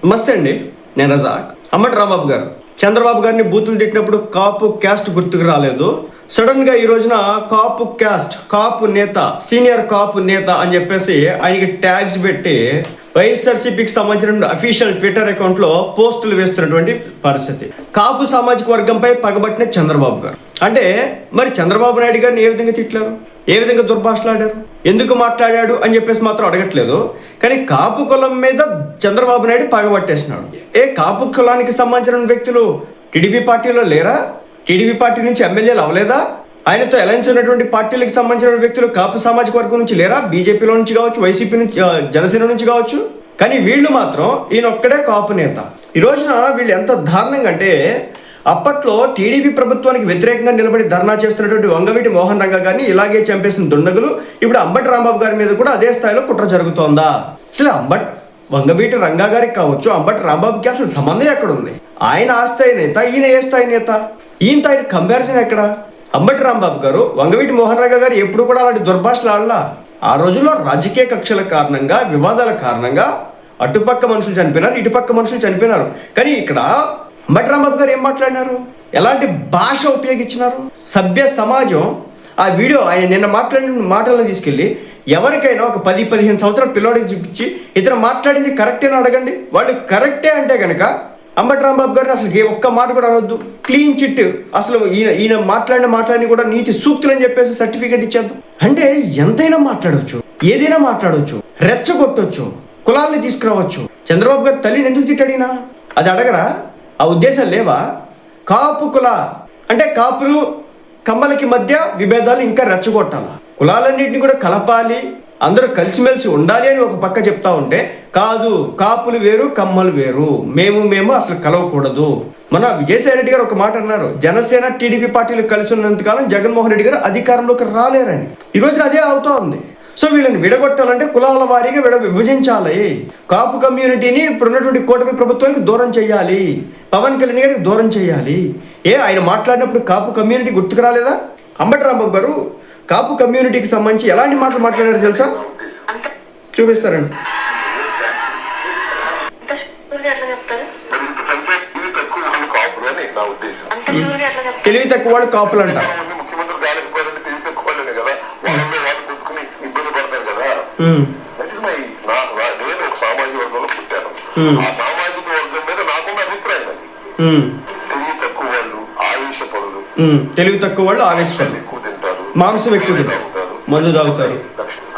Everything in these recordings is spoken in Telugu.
నమస్తే అండి, నేను రజాక్. అంబటి రాంబాబు గారు చంద్రబాబు గారిని బూతులు తిట్టినప్పుడు కాపు క్యాస్ట్ గుర్తుకు రాలేదు. సడన్ గా ఈ రోజున కాపు క్యాస్ట్, కాపు నేత, సీనియర్ కాపు నేత అని చెప్పేసి ఆయనకి ట్యాగ్స్ పెట్టి వైఎస్ఆర్సీపీకి సంబంధించిన అఫీషియల్ ట్విట్టర్ అకౌంట్ లో పోస్టులు వేస్తున్నటువంటి పరిస్థితి. కాపు సామాజిక వర్గంపై పగబట్టిన చంద్రబాబు గారు అంటే మరి చంద్రబాబు నాయుడు గారిని ఏ విధంగా తిట్లారు, ఏ విధంగా దుర్భాషలాడారు, ఎందుకు మాట్లాడాడు అని చెప్పేసి మాత్రం అడగట్లేదు. కానీ కాపు కులం మీద చంద్రబాబు నాయుడు పగబట్టేసినాడు. కాపు కులానికి సంబంధించిన వ్యక్తులు టీడీపీ పార్టీలో లేరా? టీడీపీ పార్టీ నుంచి ఎమ్మెల్యేలు అవ్వలేదా? ఆయనతో అలయన్స్ ఉన్నటువంటి పార్టీలకు సంబంధించిన వ్యక్తులు కాపు సామాజిక వర్గం నుంచి లేరా? బీజేపీలో నుంచి కావచ్చు, వైసీపీ నుంచి, జనసేన నుంచి కావచ్చు. కానీ వీళ్ళు మాత్రం ఈయన ఒక్కడే కాపు నేత. ఈ రోజున వీళ్ళు ఎంత దారుణంగా అంటే, అప్పట్లో టీడీపీ ప్రభుత్వానికి వ్యతిరేకంగా నిలబడి ధర్నా చేస్తున్నటువంటి వంగవీటి మోహన్ రంగా గారిని ఇలాగే చంపేసిన దుండగులు ఇప్పుడు అంబటి రాంబాబు గారి మీద కూడా అదే స్థాయిలో కుట్ర జరుగుతోందా? అసలు వంగవీటి రంగా గారికి కావచ్చు, అంబటి రాంబాబుకి అసలు సంబంధం ఎక్కడుంది? ఆయన ఆ స్థాయి నేత, ఈయన ఏ స్థాయి నేత? ఈయనతో ఆయన కంపారిజన్ ఎక్కడ? అంబటి రాంబాబు గారు, వంగవీటి మోహన్ రంగా గారు ఎప్పుడు కూడా అలాంటి దుర్భాషలు ఆడలా. ఆ రోజుల్లో రాజకీయ కక్షల కారణంగా, వివాదాల కారణంగా అటుపక్క మనుషులు చనిపోయినారు, ఇటుపక్క మనుషులు చనిపోయినారు. కానీ ఇక్కడ అంబటి రాంబాబు గారు ఏం మాట్లాడినారు? ఎలాంటి భాష ఉపయోగించినారు? సభ్య సమాజం ఆ వీడియో, ఆయన నిన్న మాట్లాడిన మాటలను తీసుకెళ్ళి ఎవరికైనా ఒక 10-15 సంవత్సరాల పిల్లోడికి చూపించి ఇతను మాట్లాడింది కరెక్టే అని అడగండి. వాళ్ళు కరెక్టే అంటే కనుక అంబటి రాంబాబు గారిని అసలు ఒక్క మాట కూడా అనొద్దు, క్లీన్ చిట్. అసలు ఈయన మాట్లాడిన కూడా నీతి సూక్తులు అని చెప్పేసి సర్టిఫికేట్ ఇచ్చేద్దాం. అంటే ఎంతైనా మాట్లాడవచ్చు, ఏదైనా మాట్లాడవచ్చు, రెచ్చగొట్టవచ్చు, కులాల్ని తీసుకురావచ్చు. చంద్రబాబు గారు తల్లిని ఎందుకు తిట్టాడినా అది అడగరా? ఆ ఉద్దేశాలు లేవా? కాపు కుల అంటే కాపులు కమ్మలకి మధ్య విభేదాలు ఇంకా రెచ్చగొట్టాలా, కులాలన్నింటినీ కూడా కలపాలి, అందరూ కలిసిమెలిసి ఉండాలి అని ఒక పక్క చెప్తా ఉంటే, కాదు కాపులు వేరు కమ్మలు వేరు, మేము అసలు కలవకూడదు. మన విజయసాయి రెడ్డి గారు ఒక మాట అన్నారు, జనసేన టీడీపీ పార్టీలు కలిసి ఉన్నంతకాలం జగన్మోహన్ రెడ్డి గారు అధికారంలోకి రాలేరని. ఈ రోజున అదే అవుతా ఉంది. సో వీళ్ళని విడగొట్టాలంటే కులాల వారీగా విభజించాలి. కాపు కమ్యూనిటీని ఇప్పుడున్నటువంటి కూటమి ప్రభుత్వానికి దూరం చేయాలి, పవన్ కళ్యాణ్ గారికి దూరం చేయాలి. ఆయన మాట్లాడినప్పుడు కాపు కమ్యూనిటీ గుర్తుకు రాలేదా? అంబటి రాంబాబు గారు కాపు కమ్యూనిటీకి సంబంధించి ఎలాంటి మాటలు మాట్లాడారు తెలుసా? చూపిస్తారండి. తెలివి తక్కువ వాళ్ళు కాపులు అంట. నేను ఒక సామాజిక వర్గంలో పుట్టాను. ఆ సామాజిక వర్గం మీద నాకున్న అభిప్రాయం అది. తెలివి తక్కువ వాళ్ళు ఆవేశపరులు, ఎక్కువ తింటారు, మాంసం ఎక్కువ తింటారు, మందు తాగుతారు.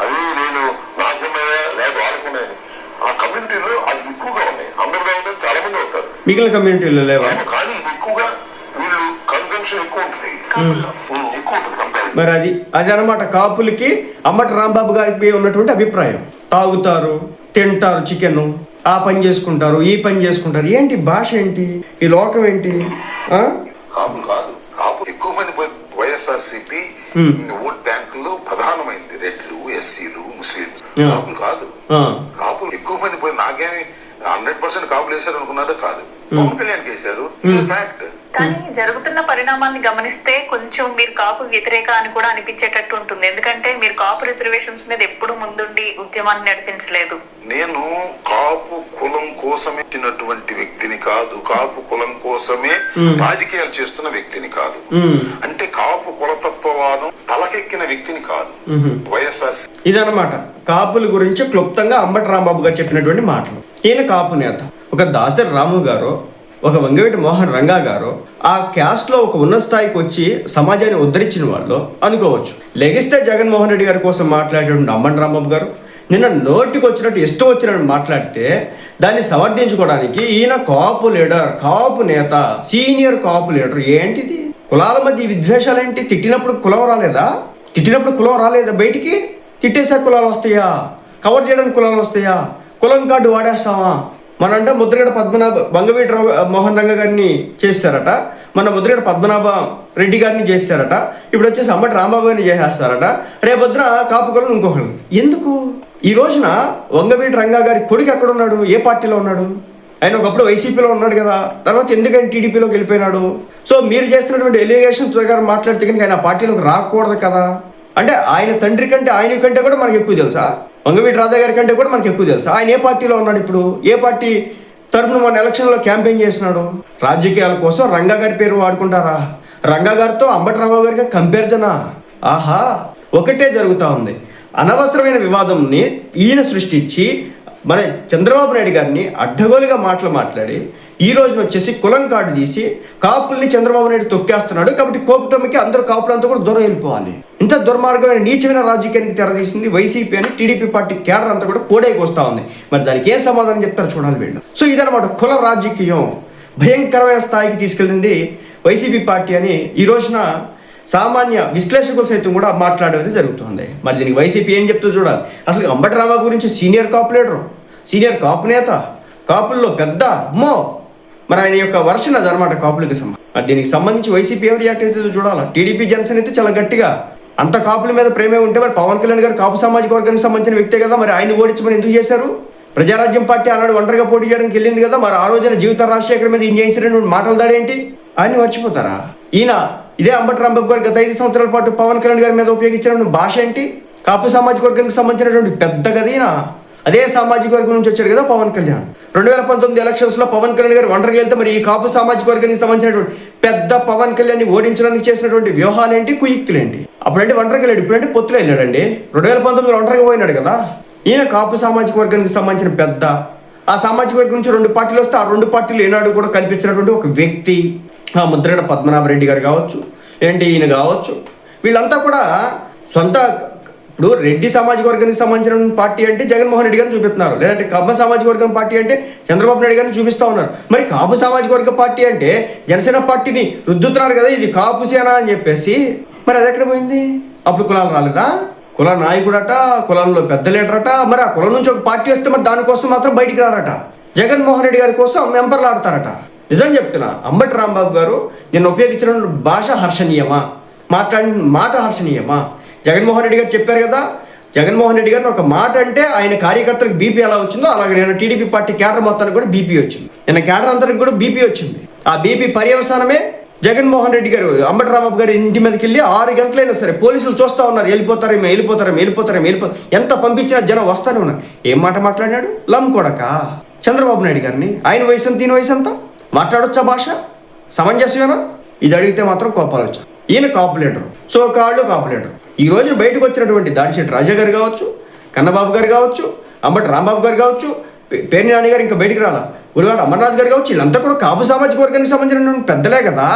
అవి నేను నాకున్నాయా లేదా వాళ్ళకున్నాయని ఆ కమ్యూనిటీలో అవి ఎక్కువగా ఉన్నాయి. అందరుగా ఉంటే చాలా మంది అవుతారు, మిగిలిన కమ్యూనిటీలో లేవా? కానీ ఇది ఎక్కువగా వీళ్ళు కన్సంప్షన్ ఎక్కువ ఉంటుంది, ఎక్కువ ఉంటుంది కంపేర్. మరి అది అనమాట కాపులకి అంబటి రాంబాబు గారికి ఉన్నటువంటి అభిప్రాయం. తాగుతారు, తింటారు, చికెన్, ఆ పని చేసుకుంటారు, ఈ పని చేసుకుంటారు. ఏంటి భాష, ఏంటి ఈ లోకం, ఏంటి? కాపులు కాదు, కాపులు ఎక్కువ మంది వైఎస్ఆర్సీపీ ఓట్ బ్యాంకుల్లో ప్రధానమైంది రెడ్లు, ఎస్సీలు, ముస్లింస్. కాపులు కాదు, కాపులు ఎక్కువ మంది పోయి నాకేమి 100% కాపులు వేశారు అనుకున్నారో కాదు, పవన్ కళ్యాణ్ వేశారు. ఫ్యాక్ట్. కానీ జరుగుతున్న పరిణామాన్ని గమనిస్తే కొంచెం మీరు కాపు వ్యతిరేక అని కూడా అనిపించేటట్టు ఉంటుంది. ఎందుకంటే మీరు కాపు రిజర్వేషన్స్ మీద ఎప్పుడు ముందుండి ఉద్యమాన్ని నడిపించలేదు. నేను కాపు కులం కోసమే ఇచ్చినటువంటి వ్యక్తిని కాదు, కాపు కులం కోసమే రాజకీయాలు చేస్తున్న వ్యక్తిని కాదు, అంటే కాపు కులతత్వవాదం తలకెక్కిన వ్యక్తిని కాదు వైఎస్ఆర్. ఇదనమాట కాపుల గురించి క్లుప్తంగా అంబటి రాంబాబు గారు చెప్పినటువంటి మాటలు. ఈయన కాపు నేత. ఒక దాసరి రాము గారు, ఒక వంగవీటి మోహన్ రంగా గారు ఆ క్యాస్ట్లో ఒక ఉన్నత స్థాయికి వచ్చి సమాజాన్ని ఉద్ధరించిన వాళ్ళు అనుకోవచ్చు. లెగిస్తే జగన్మోహన్ రెడ్డి గారి కోసం మాట్లాడేటువంటి అంబటి రాంబాబు గారు నిన్న నోటికి వచ్చినట్టు ఇష్టం వచ్చినట్టు మాట్లాడితే దాన్ని సమర్థించుకోవడానికి ఈయన కాపు లీడర్, కాపు నేత, సీనియర్ కాపు లీడర్. ఏంటిది? కులాల మధ్య విద్వేషాలు ఏంటి? తిట్టినప్పుడు కులం రాలేదా బయటికి? తిట్టేసా కులాలు వస్తాయా? కవర్ చేయడానికి కులాలు వస్తాయా? కులం కార్డు వాడేస్తావా? మనంటే ముద్రగడ వంగవీటి మోహన్ రంగ గారిని చేస్తారట, మన ముద్రగడ పద్మనాభ రెడ్డి గారిని చేస్తారట, ఇప్పుడు వచ్చేసి అంబటి రాంబాబు గారిని చేసేస్తారట, రేపొద్దున కాపుకులను ఇంకొకరు. ఎందుకు? ఈ రోజున వంగవీటి రంగా గారి కొడుకు ఎక్కడ ఉన్నాడు? ఏ పార్టీలో ఉన్నాడు? ఆయన ఒకప్పుడు వైసీపీలో ఉన్నాడు కదా, తర్వాత ఎందుకని టీడీపీలోకి వెళ్ళిపోయినాడు? సో మీరు చేస్తున్నటువంటి ఎలిగేషన్స్ ప్రకారం మాట్లాడితే కనుక ఆయన పార్టీలోకి రాకూడదు కదా. అంటే ఆయన తండ్రి కంటే, ఆయన కంటే కూడా మనకు ఎక్కువ తెలుసా? వంగవీటి రాజా గారి కంటే కూడా మనకు ఎక్కువ తెలుసు ఆయన ఏ పార్టీలో ఉన్నాడు, ఇప్పుడు ఏ పార్టీ తరపున మన ఎలక్షన్లో క్యాంపెయిన్ చేసినాడు. రాజకీయాల కోసం రంగా గారి పేరు వాడుకుంటారా? రంగా గారితో అంబటి రాంబాబు గారికి కంపారిజనా? ఆహా, ఒకటే జరుగుతూ ఉంది. అనవసరమైన వివాదంని ఈయన సృష్టించి మన చంద్రబాబు నాయుడు గారిని అడ్డగోలుగా మాట్లాడి ఈ రోజున వచ్చేసి కులం కార్డు తీసి కాపుల్ని చంద్రబాబు నాయుడు తొక్కేస్తున్నాడు. కాబట్టి కోపటమికి అందరూ కాపులంతా కూడా దూరం వెళ్ళిపోవాలి. ఇంత దుర్మార్గమైన నీచమైన రాజకీయానికి తెరదీసింది వైసీపీ అని టీడీపీ పార్టీ కేడర్ అంతా కూడా కోడైకి వస్తూ ఉంది. మరి దానికి ఏం సమాధానం చెప్తారో చూడాలి వీళ్ళు. సో ఇదనమాట కుల రాజకీయం భయంకరమైన స్థాయికి తీసుకెళ్ళింది వైసీపీ పార్టీ అని ఈ రోజున సామాన్య విశ్లేషకులు సైతం కూడా మాట్లాడేది జరుగుతుంది. మరి దీనికి వైసీపీ ఏం చెప్తూ చూడాలి. అసలు అంబటి రాంబాబు గురించి సీనియర్ కాపు లీడరు, సీనియర్ కాపు నేత, కాపుల్లో పెద్ద అమ్మో, మరి ఆయన యొక్క వర్షన్ అది అనమాట కాపులకి మరి దీనికి సంబంధించి వైసీపీ ఏం రియాక్ట్ అయితే చూడాలి. టీడీపీ జనసేన అయితే చాలా గట్టిగా అంత కాపుల మీద ప్రేమే ఉంటే మరి పవన్ కళ్యాణ్ గారు కాపు సామాజిక వర్గానికి సంబంధించిన వ్యక్తే కదా, మరి ఆయన ఓడించమని ఎందుకు చేశారు? ప్రజారాజ్యం పార్టీ ఆనాడు ఒంటరిగా పోటీ చేయడానికి వెళ్ళింది కదా, మరి ఆ రోజున జీవిత రాజశేఖర్ మీద ఈయన చేయించినటువంటి మాటలు దాడేంటి? ఆయన్ని మర్చిపోతారా? ఈయన ఇదే అంబటి రాంబాబు గారు గత 5 సంవత్సరాల పాటు పవన్ కళ్యాణ్ గారి మీద ఉపయోగించిన భాష ఏంటి? కాపు సామాజిక వర్గానికి సంబంధించినటువంటి పెద్ద కదా ఈయన. అదే సామాజిక వర్గం నుంచి వచ్చాడు కదా పవన్ కళ్యాణ్. 2019 ఎలక్షన్స్లో పవన్ కళ్యాణ్ గారు ఒంటరిగా వెళ్తే మరి ఈ కాపు సామాజిక వర్గానికి సంబంధించినటువంటి పెద్ద పవన్ కళ్యాణ్ని ఓడించడానికి చేసినటువంటి వ్యూహాలు ఏంటి, కుయుక్తులేంటి? అప్పుడంటే ఒంటరిగా వెళ్ళాడు, ఇప్పుడంటే పొత్తులు వెళ్ళాడండి. 2019 ఒంటరిగా పోయినాడు కదా. ఈయన కాపు సామాజిక వర్గానికి సంబంధించిన పెద్ద, ఆ సామాజిక వర్గం నుంచి 2 పార్టీలు వస్తే ఆ 2 పార్టీలు ఏనాడు కూడా కల్పించినటువంటి ఒక వ్యక్తి. ముద్రగడ పద్మనాభరెడ్డి గారు కావచ్చు, ఏంటి ఈయన కావచ్చు, వీళ్ళంతా కూడా సొంత. ఇప్పుడు రెడ్డి సామాజిక వర్గానికి సంబంధించిన పార్టీ అంటే జగన్మోహన్ రెడ్డి గారిని చూపిస్తున్నారు, లేదంటే కమ్మ సామాజిక వర్గం పార్టీ అంటే చంద్రబాబు నాయుడు గారిని చూపిస్తూ ఉన్నారు. మరి కాపు సామాజిక వర్గ పార్టీ అంటే జనసేన పార్టీని రుద్దుతున్నారు కదా, ఇది కాపు సేన అని చెప్పేసి. మరి అది ఎక్కడ పోయింది? అప్పుడు కులాలు రాలేదా? కుల నాయకుడట, కులంలో పెద్ద లీడరట, మరి ఆ కులం నుంచి ఒక పార్టీ వస్తే మరి దానికోసం మాత్రం బయటికి రారట. జగన్మోహన్ రెడ్డి గారి కోసం మెంబర్లు ఆడతారట. నిజం చెప్తున్నా, అంబటి రాంబాబు గారు నేను ఉపయోగించిన భాష హర్షణీయమా, మాట్లాడిన మాట హర్షణీయమా? జగన్మోహన్ రెడ్డి గారు చెప్పారు కదా, జగన్మోహన్ రెడ్డి గారిని ఒక మాట అంటే ఆయన కార్యకర్తలకు బీపీ ఎలా వచ్చిందో అలాగే నేను టీడీపీ పార్టీ కేడర్ మొత్తానికి కూడా బీపీ వచ్చింది. నిన్న కేడర్ అంతరికి కూడా బీపీ వచ్చింది. ఆ బీపీ పర్యవసానమే జగన్మోహన్ రెడ్డి గారు అంబటి రాంబాబు గారి ఇంటి మీదకి వెళ్ళి 6 గంటలైనా సరే పోలీసులు చూస్తూ ఉన్నారు, వెళ్ళిపోతారు. ఎంత పంపించినా జనం వస్తానే ఉన్నారు. ఏం మాట మాట్లాడినాడు? లం కొడక చంద్రబాబు నాయుడు గారిని. ఆయన వయసు ఎంత, ఈయన వయసు ఎంత? మాట్లాడొచ్చా భాష? సమంజసమేనా? ఇది అడిగితే మాత్రం కోపాలు వచ్చాయి. ఈయన కాపు లీడరు, సో కాళ్ళు కాపు లీడరు. ఈ రోజు బయటకు వచ్చినటువంటి దాడిశెట్టి రాజా గారు కావచ్చు, కన్నబాబు గారు కావచ్చు, అంబటి రాంబాబు గారు కావచ్చు, పేర్ని నాని గారు ఇంకా బయటికి రాలా, గుడివాడ అమర్నాథ్ గారు కావచ్చు, వీళ్ళంతా కూడా కాపు సామాజిక వర్గానికి సంబంధించిన పెద్దలే కదా.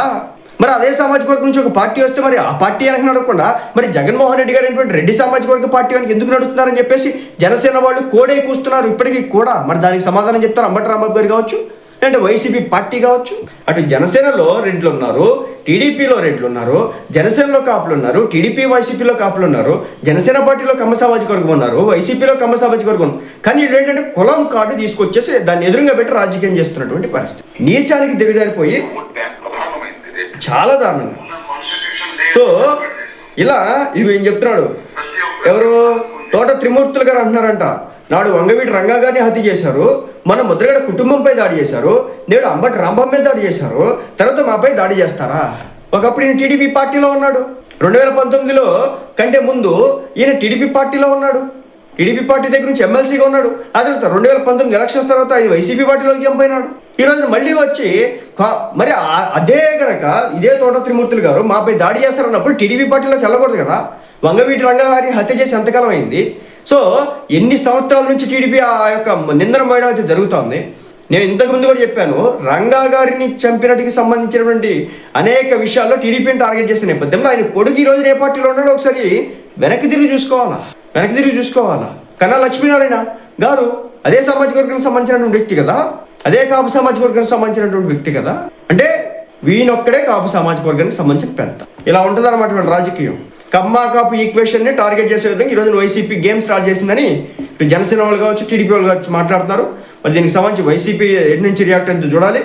మరి అదే సామాజిక వర్గం నుంచి ఒక పార్టీ వస్తే మరి ఆ పార్టీ వెనక నడవకుండా మరి జగన్మోహన్ రెడ్డి గారు అయినటువంటి రెడ్డి సామాజిక వర్గ పార్టీ వెనక ఎందుకు నడుస్తున్నారని చెప్పేసి జనసేన వాళ్ళు కోడే కూస్తున్నారు ఇప్పటికీ కూడా. మరి దానికి సమాధానం చెప్తారు అంబటి రాంబాబు గారు కావచ్చు, అంటే వైసీపీ పార్టీ కావచ్చు. అటు జనసేనలో రెడ్లు ఉన్నారు, టీడీపీలో రెడ్లు ఉన్నారు, జనసేనలో కాపులు ఉన్నారు, టీడీపీ వైసీపీలో కాపులు ఉన్నారు, జనసేన పార్టీలో కమ్మ సామాజిక వర్గం ఉన్నారు, వైసీపీలో కమ్మ సామాజిక వర్గం. కానీ వీళ్ళు ఏంటంటే కులం కార్డు తీసుకొచ్చేసి దాన్ని ఎదురుగా పెట్టి రాజకీయం చేస్తున్నటువంటి పరిస్థితి. నీచానికి దిగజారిపోయి చాలా దారుణంగా. సో ఇలా ఇది ఏం చెప్తున్నాడు, ఎవరు తోట త్రిమూర్తులు గారు అంటున్నారంట, నాడు వంగవీటి రంగా గారిని హత్య చేశారు, మన ముద్రగడ కుటుంబంపై దాడి చేశారు, నేడు అంబటి రాంబాబు మీద దాడి చేశారు, తర్వాత మాపై దాడి చేస్తారా? ఒకప్పుడు ఈయన టీడీపీ పార్టీలో ఉన్నాడు, 2019లో కంటే ముందు ఈయన టీడీపీ పార్టీలో ఉన్నాడు, టీడీపీ పార్టీ దగ్గర నుంచి ఎమ్మెల్సీగా ఉన్నాడు. ఆ తర్వాత 2019 ఎలక్షన్స్ తర్వాత ఆయన వైసీపీ పార్టీలోకి ఎంపోయినాడు. ఈ రోజు మళ్ళీ వచ్చి మరి అదే కనుక ఇదే తోట త్రిమూర్తులు గారు మాపై దాడి చేస్తారన్నప్పుడు టీడీపీ పార్టీలోకి వెళ్ళకూడదు కదా. వంగవీటి రంగా గారిని హత్య చేసి ఎంతకాలం అయింది? సో ఎన్ని సంవత్సరాల నుంచి టీడీపీ ఆ యొక్క నిందన వేయడం అయితే జరుగుతోంది. నేను ఇంతకుముందు కూడా చెప్పాను, రంగా గారిని చంపినట్టుకి సంబంధించినటువంటి అనేక విషయాల్లో టీడీపీని టార్గెట్ చేసిన నేపథ్యంలో ఆయన కొడుకు ఈ రోజు ఏ పార్టీలో ఉన్నాడో ఒకసారి వెనక్కి తిరిగి చూసుకోవాలా. కన్నా లక్ష్మీనారాయణ గారు అదే సామాజిక వర్గానికి సంబంధించినటువంటి వ్యక్తి కదా, అదే కాపు సామాజిక వర్గానికి సంబంధించినటువంటి వ్యక్తి కదా. అంటే వీనొక్కడే కాపు సామాజిక వర్గానికి సంబంధించిన పెద్ద. ఇలా ఉంటుంది అన్నమాట రాజకీయం. కమ్మా కాపు ఈక్వేషన్ని టార్గెట్ చేసే విధంగా ఈరోజు వైసీపీ గేమ్ స్టార్ట్ చేసిందని ఇటు జనసేన వాళ్ళు కావచ్చు, టీడీపీ వాళ్ళు కావచ్చు మాట్లాడుతున్నారు. మరి దీనికి సంబంధించి వైసీపీ ఎటు నుంచి రియాక్ట్ అయితే చూడాలి.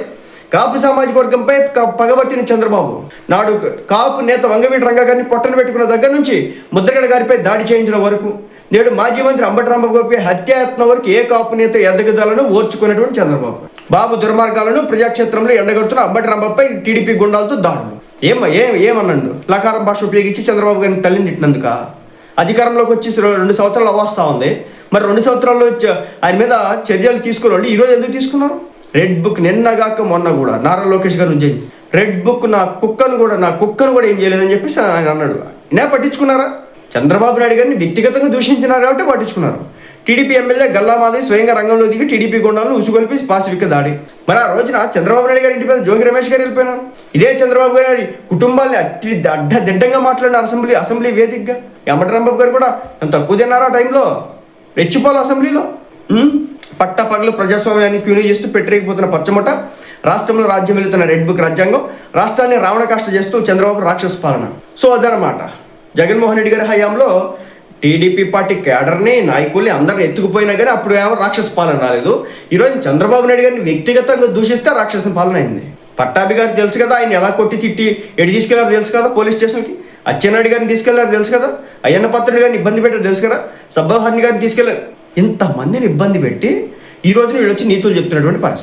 కాపు సామాజిక వర్గంపై పగబట్టిన చంద్రబాబు నాడు కాపు నేత వంగవీటి రంగా గారిని పొట్టన పెట్టుకున్న దగ్గర నుంచి ముద్రగడ గారిపై దాడి చేయించిన వరకు, నేడు మాజీ మంత్రి అంబటి రాంబాబు గారిపై హత్యాయత్నం వరకు ఏ కాపు నేత ఎదగదాలను ఓర్చుకున్నటువంటి చంద్రబాబు బాబు దుర్మార్గాలను ప్రజాక్షేత్రంలో ఎండగడుతున్న అంబటి రాంబాబుపై టీడీపీ గుండాలతో దాడులు. ఏమన్నాడు? లకారం భాష ఉపయోగించి చంద్రబాబు గారిని తల్లిని తిట్టినందుక అధికారంలోకి వచ్చి 2 సంవత్సరాలు అవ్వస్తా ఉంది. మరి 2 సంవత్సరాల్లో ఆయన మీద చర్యలు తీసుకున్న వాళ్ళు ఈరోజు ఎందుకు తీసుకున్నారు? రెడ్ బుక్ నిన్నగాక మొన్న కూడా నారా లోకేష్ గారు నుంచి రెడ్ బుక్ నా కుక్కను కూడా ఏం చేయలేదని చెప్పేసి ఆయన అన్నాడు. అయినా పట్టించుకున్నారా? చంద్రబాబు నాయుడు గారిని వ్యక్తిగతంగా దూషించినారు కాబట్టి పట్టించుకున్నారు. టీడీపీ ఎమ్మెల్యే గల్లామాది స్వయంగా రంగంలో దిగి టీడీపీ గుండాలను ఉసుగొలిపి పాసిఫిక్ దాడి. మరి ఆ రోజున చంద్రబాబు నాయుడు గారి ఇంటి మీద జోగి రమేష్ గారు వెళ్ళిపోయినారు. ఇదే చంద్రబాబు గారి కుటుంబాన్ని అడ్డదిడ్డంగా మాట్లాడిన అసెంబ్లీ వేదికగా అంబటి రాంబాబు గారు కూడా ఎంత తక్కువ తిన్నారా ఆ టైంలో? రెచ్చిపోవాలి అసెంబ్లీలో. పట్టపగలు ప్రజాస్వామ్యాన్ని క్యూని చేస్తూ పెట్టలేకపోతున్న పచ్చమట, రాష్ట్రంలో రాజ్యం వెళుతున్న రెడ్ బుక్ రాజ్యాంగం, రాష్ట్రాన్ని రావణ కాష్ట చేస్తూ చంద్రబాబు రాక్షస పాలన. సో అదనమాట. జగన్మోహన్ రెడ్డి గారి హయాంలో టీడీపీ పార్టీ కేడర్ని నాయకుల్ని అందరిని ఎత్తుకుపోయినా కానీ అప్పుడు ఏమో రాక్షస పాలన రాలేదు. ఈరోజు చంద్రబాబు నాయుడు గారిని వ్యక్తిగతంగా దూషిస్తే రాక్షస పాలన అయింది. పట్టాభి గారు తెలుసు కదా, ఆయన ఎలా కొట్టి తిట్టి ఎటు తీసుకెళ్లారు తెలుసు కదా, పోలీస్ స్టేషన్కి. అచ్చెన్నాయుడు గారిని తీసుకెళ్లారు తెలుసు కదా, అయ్యన్న పాత్రుడు గారిని ఇబ్బంది పెట్టారు తెలుసు కదా, సబ్బవహర్ని గారిని తీసుకెళ్లారు. ఇంతమందిని ఇబ్బంది పెట్టి ఈ రోజున వీళ్ళు వచ్చి నీతులు చెప్తున్నటువంటి పరిస్థితి.